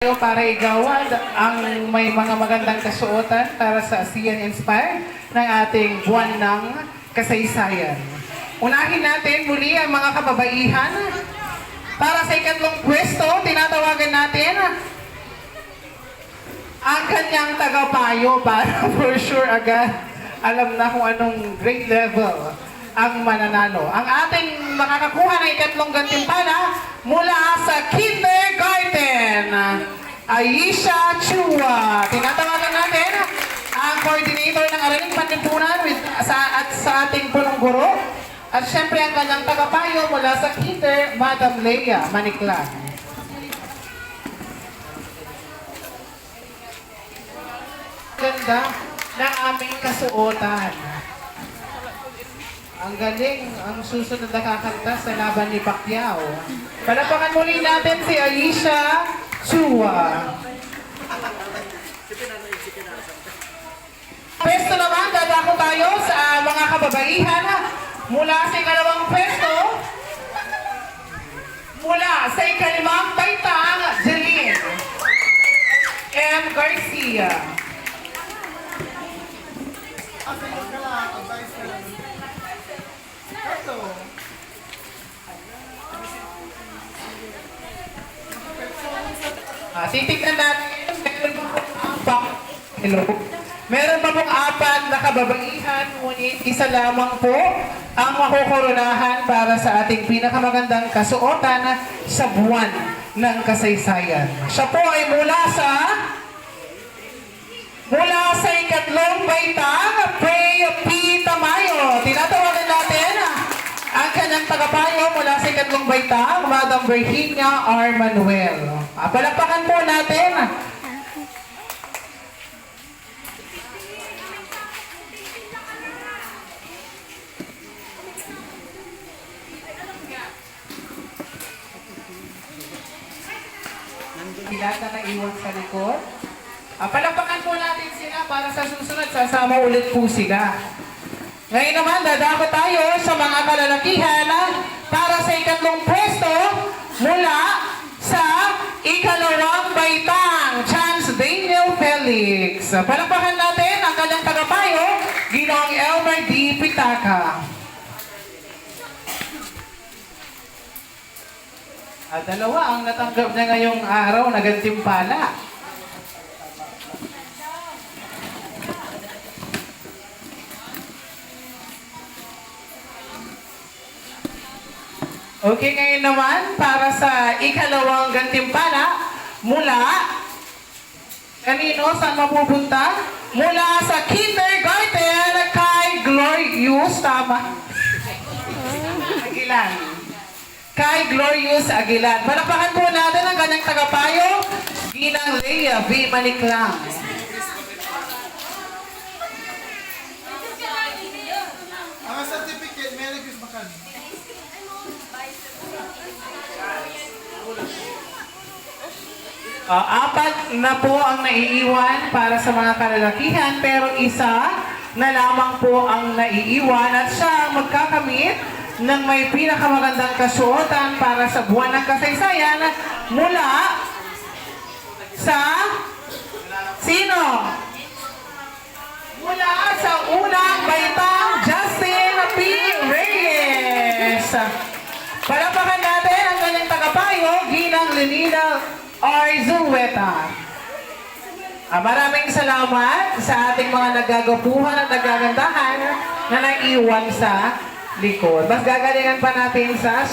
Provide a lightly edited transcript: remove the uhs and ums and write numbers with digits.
Para igawad ang may mga magandang kasuotan para sa ASEAN Inspire ng ating buwan ng kasaysayan. Unahin natin muli ang mga kababaihan. Para sa ikatlong pwesto, tinatawagan natin ang kanyang tagapayo para for sure agad alam na kung anong grade level ang mananalo. Ang ating makakakuha ng ikatlong gantimpala mula sa kindergarten, Aisha Chua. Tinatawagan natin ang coordinator ng Araling Panlipunan at sa ating punong guro. At syempre ang kanyang tagapayo mula sa kinder, Madam Leia Maniklan. Ganda ng aming kasuotan. Ang galing, ang susunod na kakanta sa laban ni Pacquiao. Palapakan muli natin si Aisha Chua. Pwesto naman, dadako tayo sa mga kababaihan mula sa ikalawang pwesto. Mula sa ikalimang baitang, Jeline M. Garcia. Titignan natin, meron pa pong apat na kababaihan, ngunit isa lamang po ang makukoronahan para sa ating pinakamagandang kasuotan sa buwan ng kasaysayan. Siya po ay mula sa ikatlong baitang, Pray P. Tamayo. Tinatawagan natin ang kanyang tagapayo mula sa ikatlong baitang, Madam Virginia R. Manuel. Palakpakan po natin. Sila na naiwan sa likod. Palakpakan po natin sila para sa susunod. Sasama ulit po sila. Ngayon naman, dadako tayo sa mga kalalakihan para sa ikatlong pwesto mula sa ikalawang baitang, Chance Daniel Felix. Palakpakan natin ang kanyang tagapayo, Ginoong Elmer D. Pitaka. At dalawa ang natanggap niya ngayong araw na gantimpala. Okay, ngayon naman, para sa ikalawang gantimpala, mula, kanino, saan mapupunta? Mula sa kindergarten, kay Glorious, tama? Aguilan. Kay Glorious Aguilan. Palakpakan po natin ang kanyang tagapayo, Ginang Leia V. Maniklang. Ang certificate, may nag-use makan. Apat na po ang naiiwan para sa mga kalalakihan, pero isa na lamang po ang naiiwan at siya ang magkakamit ng may pinakamagandang kasuotan para sa buwan ng kasaysayan mula sa sino? Mula sa unang baitang, Justin P. Reyes. Palapakan natin ang kanyang tagapayo, Ginang Lenina Arzueta. Maraming salamat sa ating mga nagagapuhan at nagagandahan na naiwan sa likod. Mas gagalingan pa natin sa